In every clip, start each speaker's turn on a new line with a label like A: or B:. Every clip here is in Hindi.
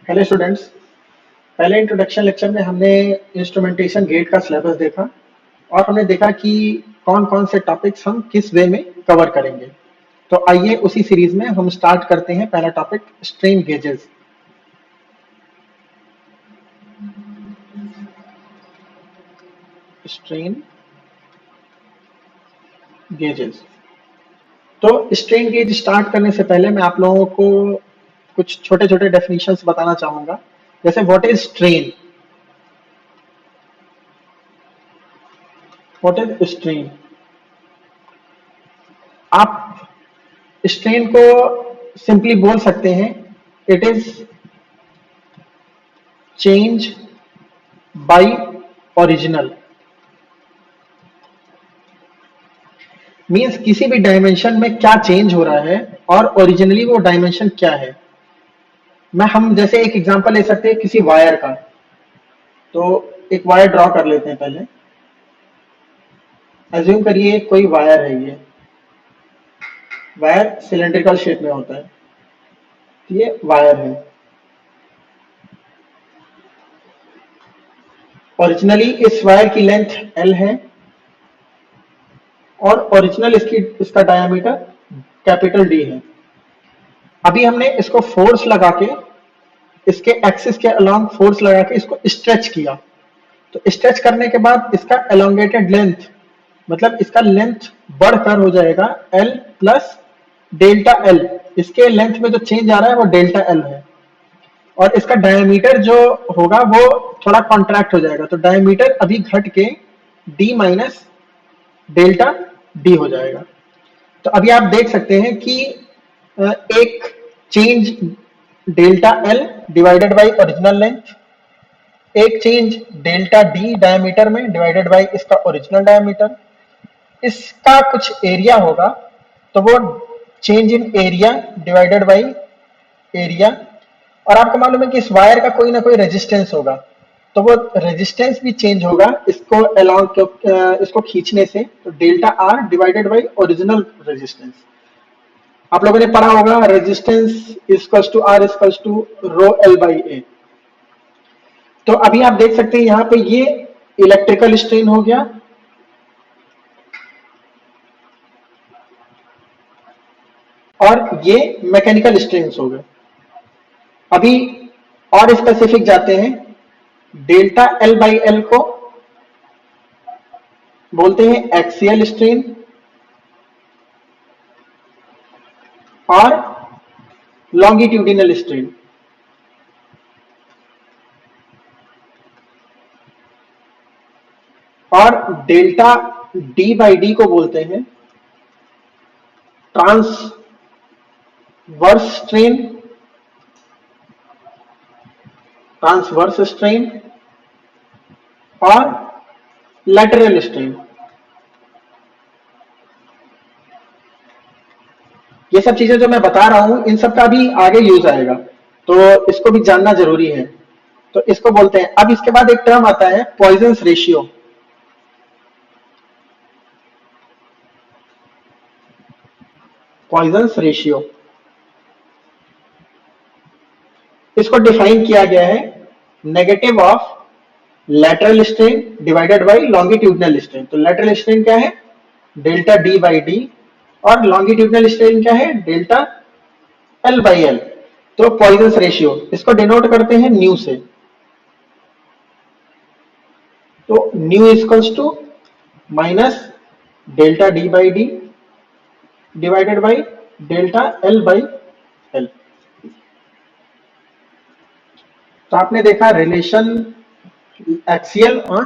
A: Hello students. पहले इंट्रोडक्शन लेक्चर में हमने इंस्ट्रूमेंटेशन गेट का सिलेबस देखा और हमने देखा कि कौन कौन से टॉपिक्स हम किस वे में कवर करेंगे। तो आइए उसी सीरीज में हम स्टार्ट करते हैं। पहला topic strain gauges. Strain gauges. तो स्ट्रेन गेज स्टार्ट करने से पहले मैं आप लोगों को कुछ छोटे छोटे डेफिनेशंस बताना चाहूंगा। जैसे what is strain. What is strain. आप स्ट्रेन को सिंपली बोल सकते हैं it is change bye original. Means किसी भी डायमेंशन में क्या चेंज हो रहा है और ओरिजिनली वो डायमेंशन क्या है। हम जैसे एक एग्जांपल ले सकते हैं किसी वायर का। तो एक वायर ड्रॉ कर लेते हैं। पहले अज्यूम करिए कोई वायर है। ये वायर सिलेंड्रिकल शेप में होता है। ये वायर है। ओरिजिनली इस वायर की लेंथ L है और ओरिजिनल इसका डायमीटर कैपिटल D है। अभी हमने इसको फोर्स लगा के इसके एक्सिस के अलोंग फोर्स लगा के इसको स्ट्रेच किया। तो स्ट्रेच करने के बाद इसका एलोंगेटेड लेंथ मतलब इसका लेंथ बढ़कर हो जाएगा L प्लस डेल्टा L। इसके लेंथ में जो चेंज आ रहा है वो डेल्टा L है और इसका डायमीटर जो होगा वो थोड़ा कॉन्ट्रैक्ट हो जाएगा। तो डायमीटर अभी घट के D माइनस डेल्टा D हो जाएगा। तो अभी आप देख सकते हैं कि एक change delta L divided by original length, एक चेंज डेल्टा D डायमीटर में डिवाइडेड बाय इसका ओरिजिनल डायमीटर। इसका कुछ एरिया होगा तो वो change in area divided by area. और आपको मालूम है कि इस वायर का कोई ना कोई रेजिस्टेंस होगा तो वो रेजिस्टेंस भी चेंज होगा इसको खींचने से। तो delta R divided by original resistance. आप लोगों ने पढ़ा होगा resistance equals to R equals to rho L by A। तो अभी आप देख सकते हैं यहाँ पे ये इलेक्ट्रिकल स्ट्रेन हो गया और ये मैकेनिकल स्ट्रेन हो गए। अभी और स्पेसिफिक जाते हैं। डेल्टा L बाई L को बोलते हैं एक्सियल स्ट्रेन और लॉन्गिट्यूडिनल स्ट्रेन। और डेल्टा D बाई D को बोलते हैं ट्रांसवर्स स्ट्रेन और लैटरल स्ट्रेन। ये सब चीजें जो मैं बता रहा हूं इन सब का भी आगे यूज आएगा तो इसको भी जानना जरूरी है। तो इसको बोलते हैं। अब इसके बाद एक टर्म आता है पॉइजन्स रेशियो। पॉइजन्स रेशियो इसको डिफाइन किया गया है negative of lateral strain divided by longitudinal strain. तो लैटरल स्ट्रेन क्या है डेल्टा D बाई D और लॉन्गिट्यूडिनल स्ट्रेन क्या है डेल्टा L बाई L। तो पॉइजन्स रेशियो इसको डिनोट करते हैं न्यू से। तो nu equals to minus delta D by D divided by delta L by L। तो आपने देखा रिलेशन एक्सियल और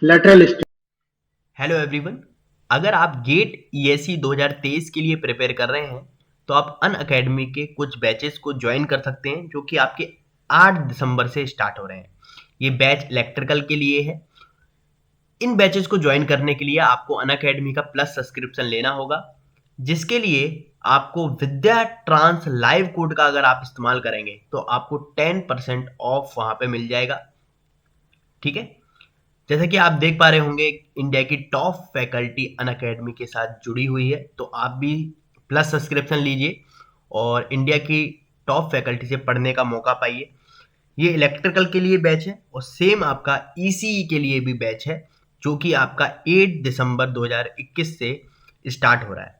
A: लैटरल स्ट्रेन।
B: हेलो एवरीवन, अगर आप गेट ईएससी 2023 के लिए प्रिपेयर कर रहे हैं तो आप अन अकेडमी के कुछ बैचेस को ज्वाइन कर सकते हैं जो कि आपके 8 दिसंबर से स्टार्ट हो रहे हैं। ये बैच इलेक्ट्रिकल के लिए है। इन बैचेस को ज्वाइन करने के लिए आपको अन अकेडमी का प्लस सब्सक्रिप्शन लेना होगा, जिसके लिए आपको विद्या ट्रांस लाइव कोड का अगर आप इस्तेमाल करेंगे तो आपको 10% ऑफ वहां पे मिल जाएगा। ठीक है, जैसा कि आप देख पा रहे होंगे इंडिया की टॉप फैकल्टी अनअकैडमी के साथ जुड़ी हुई है, तो आप भी प्लस सब्सक्रिप्शन लीजिए और इंडिया की टॉप फैकल्टी से पढ़ने का मौका पाइए। ये इलेक्ट्रिकल के लिए बैच है और सेम आपका ईसीई के लिए भी बैच है, जो कि आपका 8 दिसंबर 2021 से स्टार्ट हो रहा है।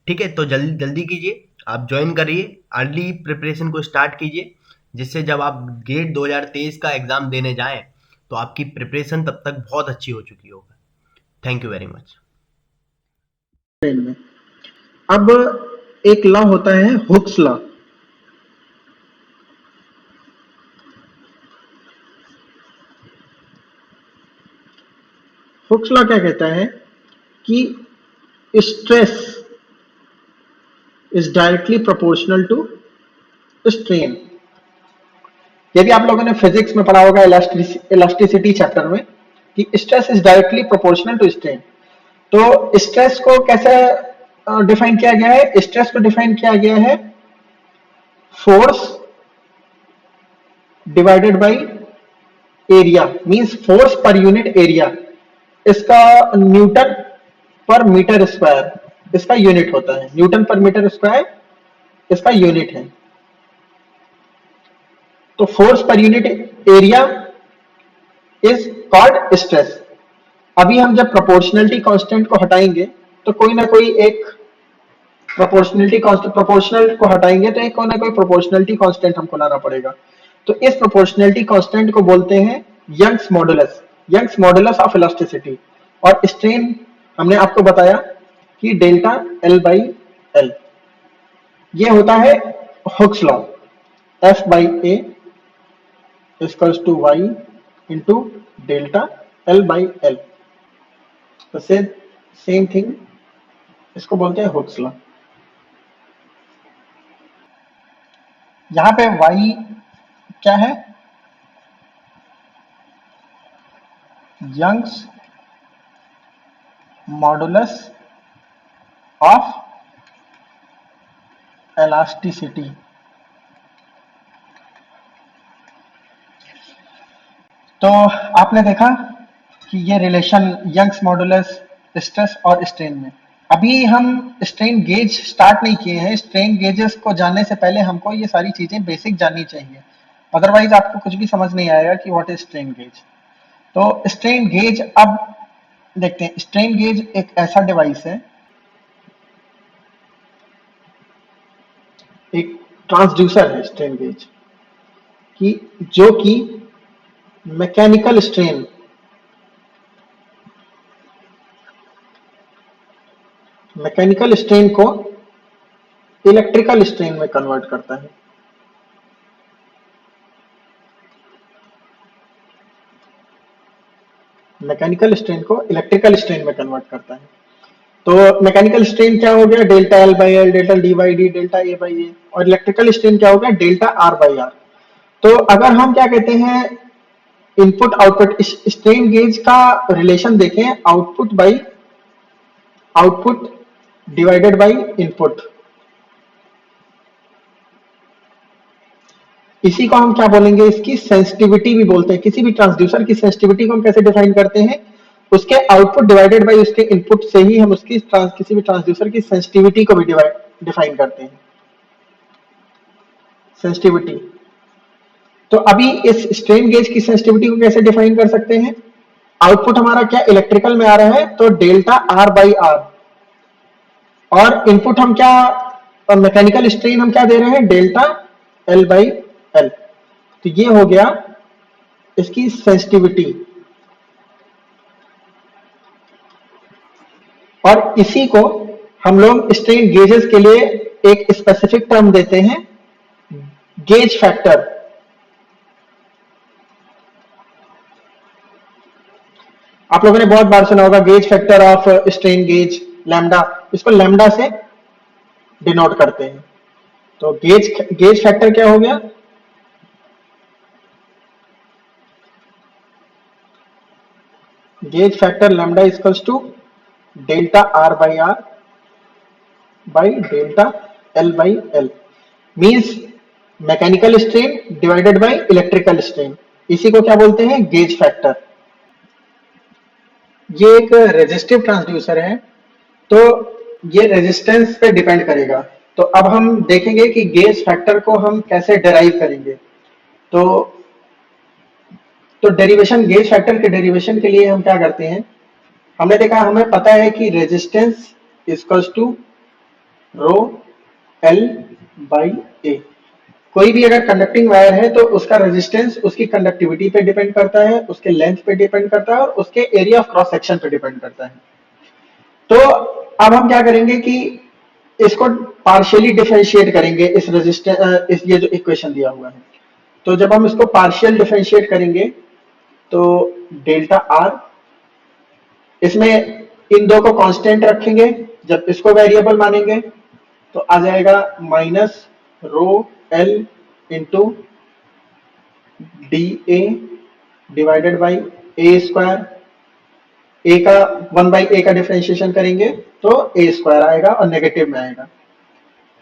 B: ठीक है, तो जल्दी जल्दी कीजिए, आप ज्वाइन करिए, अर्ली प्रिपरेशन को स्टार्ट कीजिए, जिससे जब आप गेट 2023 का एग्जाम देने जाएं तो आपकी प्रिपरेशन तब तक बहुत अच्छी हो चुकी होगा। Thank you very much.
A: में अब एक लॉ होता है हुक्स लॉ। हुक्स लॉ क्या कहता है कि stress is directly proportional to strain. ये भी आप लोगों ने फिजिक्स में पढ़ा होगा इलास्टिसिटी चैप्टर में कि stress is directly proportional to strain. तो स्ट्रेस को कैसे डिफाइन किया गया है? स्ट्रेस को डिफाइन किया गया है force divided by area, means force per unit area. इसका न्यूटन पर मीटर स्क्वायर इसका यूनिट होता है, न्यूटन पर मीटर स्क्वायर इसका यूनिट है। तो force per unit area is called stress. अभी हम जब प्रोपोर्शनलिटी कांस्टेंट को हटाएंगे तो कोई ना कोई एक प्रोपोर्शनल को हटाएंगे तो एक कोई ना कोई प्रोपोर्शनलिटी कांस्टेंट हमको लाना पड़ेगा। तो इस प्रोपोर्शनलिटी कांस्टेंट को बोलते हैं यंग्स मॉडुलस ऑफ इलास्टिसिटी। और स्ट्रेन हमने आपको बताया कि डेल्टा एल बाई एल, ये होता है Hooke's law. F by A equals to Y into delta L by L. तो सेम थिंग, इसको बोलते हैं हुक्स लॉ। यहां पे y क्या है? Young's modulus of elasticity. तो आपने देखा कि ये रिलेशन यंग्स मॉडुलस स्ट्रेस और स्ट्रेन में। अभी हम स्ट्रेन गेज स्टार्ट नहीं किए हैं। स्ट्रेन गेजेस को जानने से पहले हमको ये सारी चीजें बेसिक जाननी चाहिए, अदरवाइज आपको कुछ भी समझ नहीं आएगा कि व्हाट इज स्ट्रेन गेज। तो स्ट्रेन गेज अब देखते हैं। स्ट्रेन गेज एक ऐसा डिवाइस है, एक ट्रांसड्यूसर है स्ट्रेन गेज की, जो कि मैकेनिकल स्ट्रेन को इलेक्ट्रिकल स्ट्रेन में कन्वर्ट करता है। मैकेनिकल स्ट्रेन को इलेक्ट्रिकल स्ट्रेन में कन्वर्ट करता है। तो मैकेनिकल स्ट्रेन क्या हो गया? Delta L by L, delta D by D, delta A by A. और इलेक्ट्रिकल स्ट्रेन क्या हो गया? Delta R by R. तो अगर हम क्या कहते हैं, इनपुट आउटपुट स्ट्रेन गेज का रिलेशन देखें, आउटपुट डिवाइडेड बाई इनपुट, इसी को हम क्या बोलेंगे? इसकी सेंसिटिविटी भी बोलते हैं। किसी भी ट्रांसड्यूसर की सेंसिटिविटी को हम कैसे डिफाइन करते हैं? उसके आउटपुट डिवाइडेड बाई उसके इनपुट से ही हम उसकी किसी भी ट्रांसड्यूसर की सेंसिटिविटी को भी डिफाइन करते हैं, सेंसिटिविटी। तो अभी इस स्ट्रेन गेज की सेंसिटिविटी को कैसे डिफाइन कर सकते हैं? आउटपुट हमारा क्या इलेक्ट्रिकल में आ रहा है, तो डेल्टा आर बाई आर, और इनपुट हम क्या मैकेनिकल स्ट्रेन हम क्या दे रहे हैं? Delta L by L. तो ये हो गया इसकी सेंसिटिविटी। और इसी को हम लोग स्ट्रेन गेजेस के लिए एक स्पेसिफिक टर्म देते हैं, गेज फैक्टर। आप लोगों ने बहुत बार सुना होगा gauge factor of strain gauge, lambda. इसको लैम्डा से डिनोट करते हैं। तो गेज फैक्टर क्या हो गया? Gauge factor lambda equals to delta R by R by delta L by L, means mechanical strain divided by electrical strain. इसी को क्या बोलते हैं? Gauge factor. ये एक रेजिस्टिव ट्रांसड्यूसर है, तो ये रेजिस्टेंस पे डिपेंड करेगा। तो अब हम देखेंगे कि गेज फैक्टर को हम कैसे डिराइव करेंगे। तो डेरिवेशन, गेज फैक्टर के डेरिवेशन के लिए हम क्या करते हैं, हमने देखा, हमें पता है कि resistance equals to rho L by A. कोई भी अगर कंडक्टिंग वायर है तो उसका रेजिस्टेंस उसकी कंडक्टिविटी पे डिपेंड करता है, उसके लेंथ पे डिपेंड करता है और उसके एरिया ऑफ क्रॉस सेक्शन पे डिपेंड करता है। तो अब हम क्या करेंगे कि इसको पार्शियली डिफरेंशिएट करेंगे, इस रेजिस्टेंस, इस ये जो इक्वेशन दिया हुआ है। तो जब हम इसको पार्शियल डिफरेंशिएट करेंगे तो डेल्टा आर, इसमें इन दो को कांस्टेंट रखेंगे, जब इसको वेरिएबल मानेंगे तो आ जाएगा minus rho L into D A divided by A square. A का 1/a का डिफरेंशिएशन करेंगे तो ए स्क्वायर आएगा और नेगेटिव में आएगा,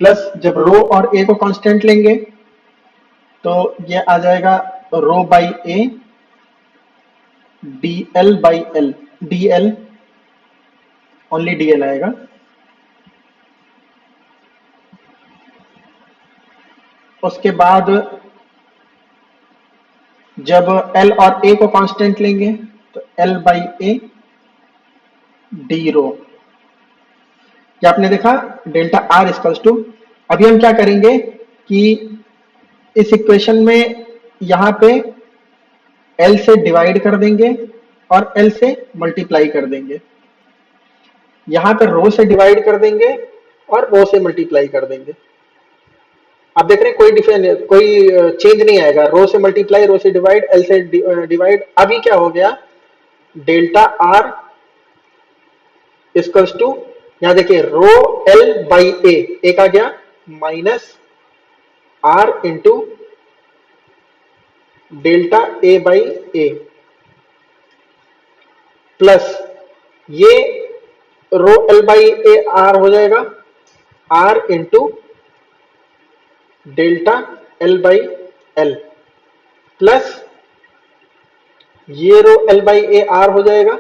A: प्लस जब रो और ए को कांस्टेंट लेंगे तो ये आ जाएगा rho by A D L by L, D L, only D L आएगा। उसके बाद जब एल और ए को कांस्टेंट लेंगे तो एल बाई ए डी रो। क्या आपने देखा, डेल्टा आर इक्वल्स टू, अभी हम क्या करेंगे कि इस इक्वेशन में यहां पे एल से डिवाइड कर देंगे और एल से मल्टीप्लाई कर देंगे, यहां पे रो से डिवाइड कर देंगे और रो से मल्टीप्लाई कर देंगे। आप देख रहे हैं कोई चेंज नहीं आएगा, रो से मल्टीप्लाई, रो से डिवाइड, एल से डिवाइड। अभी क्या हो गया, डेल्टा आर इक्वल्स टू, यहां देखिए रो एल बाई ए, एक आ गया minus R into delta A by A, plus ये rho L by A R हो जाएगा R into delta L by L, plus ये rho L by A R हो जाएगा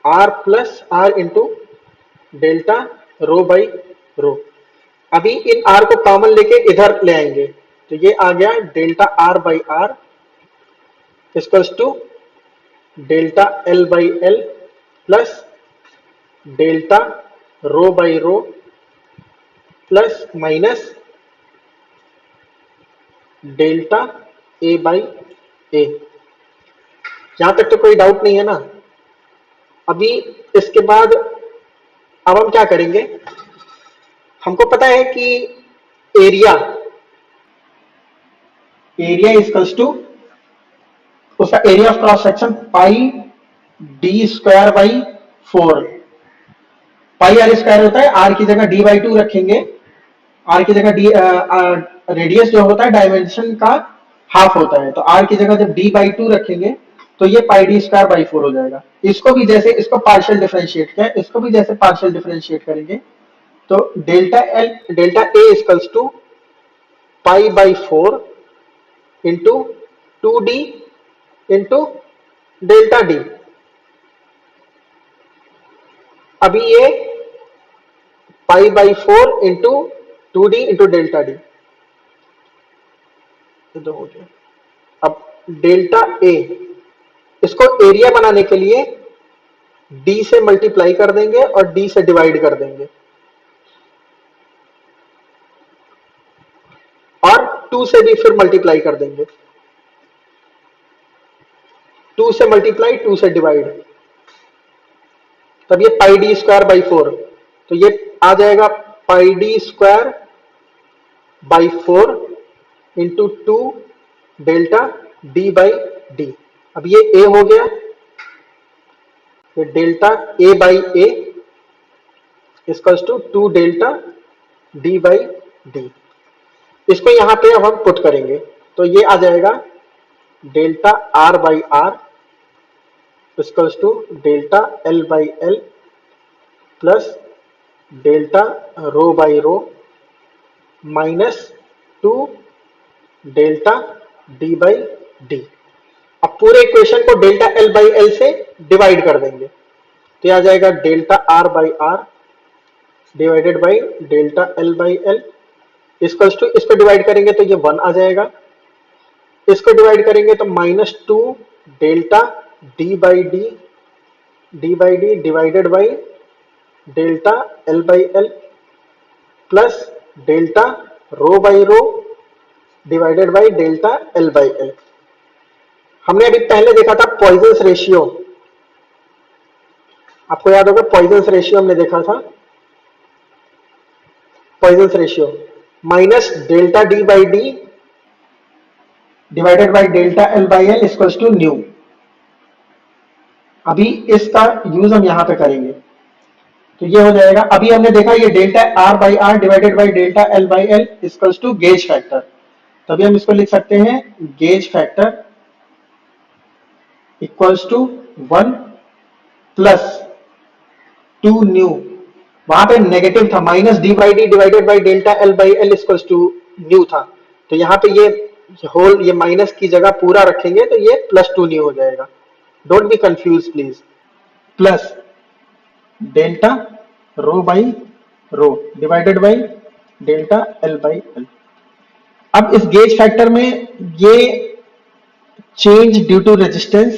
A: R plus R into delta rho by rho. अभी इन आर को कॉमन लेके इधर ले आएंगे तो ये आ गया delta R by R equals to delta L by L plus delta rho by rho plus minus delta A by A. यहां तक तो कोई डाउट नहीं है ना। अभी इसके बाद अब हम क्या करेंगे, हमको पता है कि एरिया इक्वल्स टू उसका area of cross section pi D square by 4। Pi R square होता है, आर की जगह डी बाई 2 रखेंगे, आर की जगह डी, रेडियस जो होता है डायमेंशन का हाफ होता है, तो आर की जगह जब डी बाई 2 रखेंगे तो ये पाई डी स्क्वायर बाई 4 हो जाएगा। इसको भी जैसे इसको पार्शियल डिफरेंशिएट किया, इसको भी जैसे पार्शियल डिफरेंशिएट करेंगे तो delta A equals to pi by 4 into 2d into delta D. अभी ये pi by 4 into 2d into delta D इधर हो गया। अब डेल्टा ए, इसको एरिया बनाने के लिए d से मल्टीप्लाई कर देंगे और d से डिवाइड कर देंगे और 2 से भी फिर मल्टीप्लाई कर देंगे, 2 से मल्टीप्लाई 2 से डिवाइड, तब ये पाई डी स्क्वायर बाई 4, तो ये आ जाएगा pi D square by 4 into 2 delta D by D. अब ये ए हो गया, ये delta A by A equals to 2 delta D by D. इसको यहां पे अब हम पुट करेंगे तो ये आ जाएगा delta R by R equals to delta L by L plus delta rho by rho minus 2 delta D by D. अब पूरे इक्वेशन को डेल्टा एल बाई एल से डिवाइड कर देंगे तो आ जाएगा delta R by R divided by delta L by L equals to, इसको डिवाइड करेंगे तो ये 1 आ जाएगा, इसको डिवाइड करेंगे तो -2 delta D by D divided by delta L by L plus delta rho by rho divided by delta L by L. हमने अभी पहले देखा था पॉइजन्स रेशियो, आपको याद होगा पॉइजन्स रेशियो हमने देखा था, Poisson's ratio minus delta D by D divided by delta L by L equals to nu. अभी इसका यूज हम यहां पे करेंगे तो ये हो जाएगा, अभी हमने देखा ये delta R by R divided by delta L by L equals to gauge factor, तभी हम इसको लिख सकते हैं gauge factor equals to 1 plus 2 nu, वहां पे नेगेटिव था, minus D by D divided by delta L by L equals to nu था, तो यहाँ पे ये होल ये माइनस की जगह पूरा रखेंगे तो ये +2 न्यू हो जाएगा, don't be confuse please, plus delta rho by rho divided by delta L by L. अब इस गेज फैक्टर में ये चेंज ड्यू टू रेजिस्टेंस,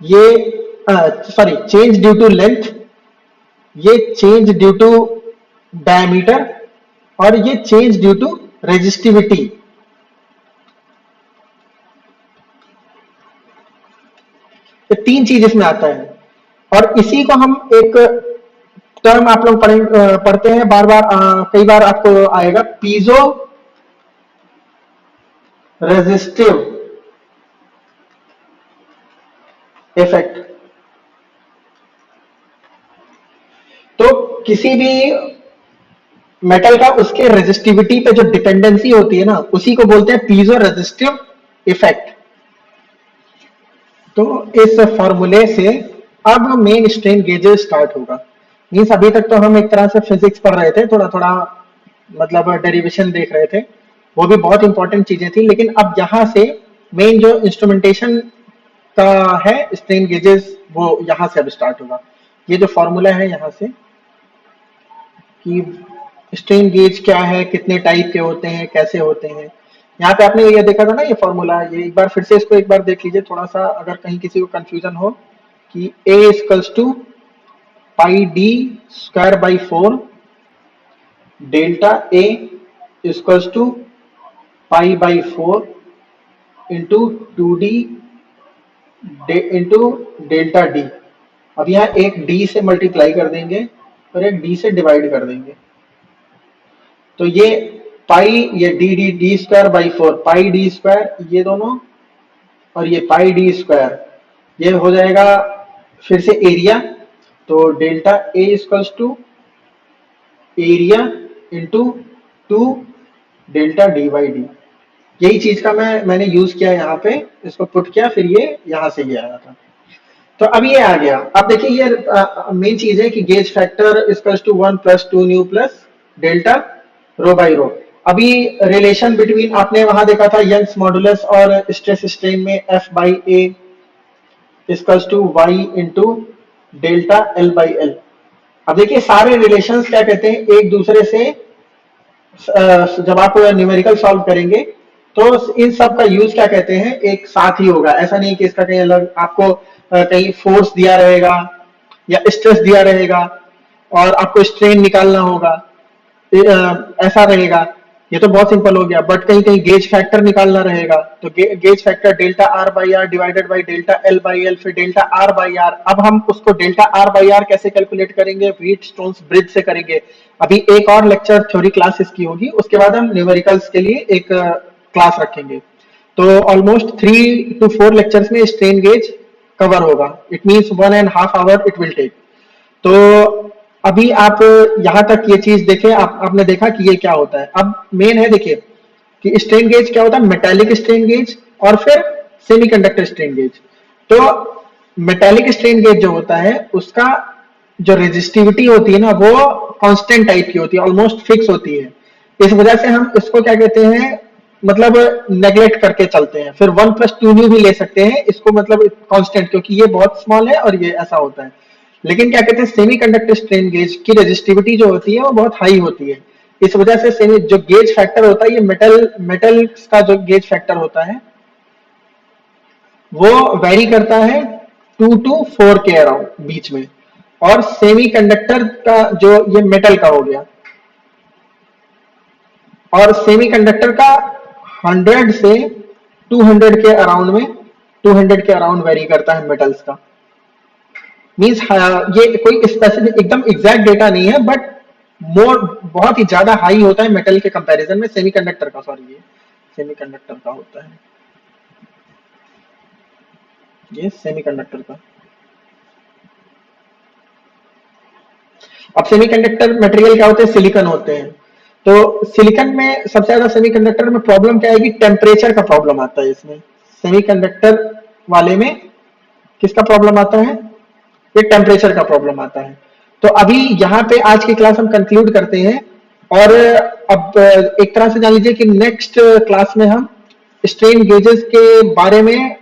A: ये sorry change due to length, ये चेंज ड्यू टू डायमीटर और ये चेंज ड्यू टू रेजिस्टिविटी। ये 3 चीज इसमें आता है और इसी को हम एक टर्म आप लोग पढ़ते हैं बार बार, कई बार आपको आएगा पीजो रेजिस्टिव इफेक्ट। तो किसी भी मेटल का उसके रेजिस्टिविटी पे जो डिपेंडेंसी होती है ना, उसी को बोलते हैं पीजो रेजिस्टिव इफेक्ट। तो इस फॉर्मूले से अब मेन स्ट्रेन गेजेस स्टार्ट होगा। मीन्स अभी तक तो हम एक तरह से फिजिक्स पढ़ रहे थे, थोड़ा थोड़ा मतलब डेरिवेशन देख रहे थे, वो भी बहुत इंपॉर्टेंट चीजें थी, लेकिन अब यहाँ से मेन जो इंस्ट्रूमेंटेशन का है स्ट्रेन गेजेस वो यहाँ से अब स्टार्ट होगा। ये जो फॉर्मूला है यहाँ से कि स्ट्रेन गेज क्या है, कितने टाइप के होते हैं, कैसे होते हैं, यहाँ पे आपने ये देखा था ना ये फॉर्मूला, ये एक बार फिर से इसको एक बार देख लीजिए थोड़ा सा, अगर कहीं किसी को कंफ्यूजन हो कि A equals to pi D square by 4 delta A equals to pi by 4 into 2D into delta D. अब यहाँ एक D से मल्टीप्लाई कर देंगे और एक D से डिवाइड कर देंगे, तो ये पाई, ये D square by 4 pi D square, ये दोनों और ये पाई डी स्क्वायर, ये हो जाएगा फिर से एरिया, तो delta A equals to area into 2 delta D by D. यही चीज का मैंने यूज किया यहाँ पे, इसको पुट किया, फिर ये यहाँ से ये आया था। तो अब ये आ गया। अब देखिए ये मेन चीज है कि gauge factor equals to 1 plus 2 nu plus delta rho by rho. अभी रिलेशन बिटवीन आपने वहां देखा था यंग्स मॉडुलस और स्ट्रेस स्ट्रेन में F by A equals to Y into delta L by L. अब देखिए सारे रिलेशंस क्या कहते हैं एक दूसरे से, जब आप न्यूमेरिकल सॉल्व करेंगे तो इन सब का यूज क्या कहते हैं एक साथ ही होगा। ऐसा नहीं कि इसका कहीं अलग आपको कहीं फोर्स दिया रहेगा या स्ट्रेस दिया रहेगा और आपको स्ट्रेन निकालना होगा, ऐसा रहेगा, ये तो बहुत सिंपल हो गया। बट कहीं कहीं गेज फैक्टर निकालना रहेगा, तो gauge factor delta R by R divided by delta L by L फिर डेल्टा आर बाई आर। अब हम उसको डेल्टा आर बाई आर कैसे कैलकुलेट करेंगे, व्हीटस्टोन्स ब्रिज से करेंगे। अभी एक और लेक्चर थ्योरी क्लास इसकी होगी, उसके बाद हम न्यूमेरिकल्स के लिए एक क्लास रखेंगे। तो ऑलमोस्ट 3 to 4 लेक्चर्स में स्ट्रेन गेज कवर होगा। It means 1.5 hour it will take. तो अभी आप यहां तक ये चीज देखें, आपने देखा कि ये क्या होता है। अब मेन है देखिए कि स्ट्रेन गेज क्या होता है, मेटालिक स्ट्रेन गेज और फिर सेमीकंडक्टर स्ट्रेन गेज। तो मेटालिक स्ट्रेन गेज जो होता है उसका जो रेजिस्टिविटी होती है ना वो कांस्टेंट टाइप की होती है, ऑलमोस्ट फिक्स होती है। इस वजह से हम इसको क्या कहते हैं मतलब नेग्लेक्ट करके चलते हैं। फिर 1 प्लस 2 न्यू भी ले सकते हैं इसको, मतलब कांस्टेंट, क्योंकि ये बहुत स्मॉल है और ये ऐसा होता है। लेकिन क्या कहते हैं, सेमीकंडक्टर स्ट्रेन गेज की रेजिस्टिविटी जो होती है वो बहुत हाई होती है। इस वजह से सेमी जो गेज फैक्टर होता है, ये मेटल का जो गेज फैक्टर होता है वो वेरी करता है 2 to 4 के अराउंड बीच में। और सेमीकंडक्टर का जो ये मेटल का हो गया, और सेमीकंडक्टर का 100 से 200 के अराउंड में, 200 के अराउंड वेरी करता है मेटल्स का। मीन्स ये कोई स्पेसिफिक एकदम एग्जैक्ट डेटा नहीं है, बट मोर बहुत ही ज्यादा हाई होता है मेटल के कंपैरिजन में, सेमीकंडक्टर का, सॉरी ये सेमीकंडक्टर का होता है, ये सेमीकंडक्टर का। अब सेमीकंडक्टर मटेरियल क्या होते हैं, सिलिकॉन होते हैं। तो सिलिकॉन में सबसे ज्यादा सेमीकंडक्टर में प्रॉब्लम क्या आएगी, टेम्परेचर का प्रॉब्लम आता है इसमें। सेमीकंडक्टर वाले में किसका प्रॉब्लम आता है, ये टेम्परेचर का प्रॉब्लम आता है। तो अभी यहाँ पे आज की क्लास हम कंक्लूड करते हैं, और अब एक तरह से जान लीजिए कि नेक्स्ट क्लास में हम स्ट्रेन गेजेस के बारे में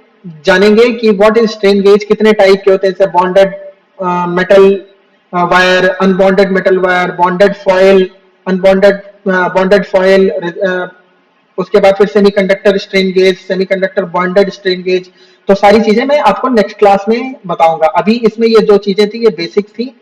A: जानेंगे कि व्हाट इज स्ट्रेन गेज, कितने टाइप के होते हैं, जैसे bonded metal wire, unbonded metal wire, bonded foil, unbonded bonded foil, उसके बाद फिर semiconductor strain gauge, semiconductor bonded strain gauge. तो सारी चीजें मैं आपको नेक्स्ट क्लास में बताऊंगा। अभी इसमें ये जो चीजें थी ये बेसिक थी,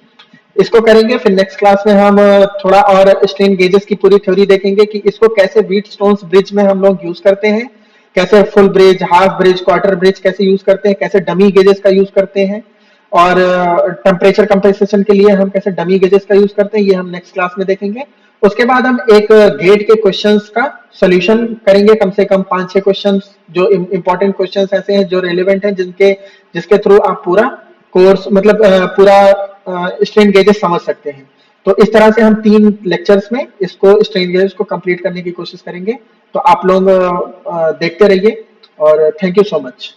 A: इसको करेंगे। फिर नेक्स्ट क्लास में हम थोड़ा और स्ट्रेन गेजेस की पूरी थ्योरी देखेंगे कि इसको कैसे व्हीट स्टोन्स ब्रिज में हम लोग यूज करते हैं, कैसे full bridge, half bridge, quarter bridge कैसे यूज करते हैं, कैसे डमी गेजेस का यूज करते हैं, और टेम्परेचर कंपेंसेशन के लिए हम कैसे डमी गेजेस का यूज करते हैं, ये हम नेक्स्ट क्लास में देखेंगे। उसके बाद हम एक गेट के क्वेश्चंस का सॉल्यूशन करेंगे, कम से कम 5-6 क्वेश्चंस, जो इंपॉर्टेंट क्वेश्चंस ऐसे हैं जो रेलेवेंट हैं, जिसके थ्रू आप पूरा कोर्स, मतलब पूरा स्ट्रेन गेजेस समझ सकते हैं। तो इस तरह से हम 3 लेक्चर्स में इसको स्ट्रेन गेजेस को कंप्लीट करने की कोशिश करेंगे। तो आप लोग देखते रहिए, और थैंक यू सो मच।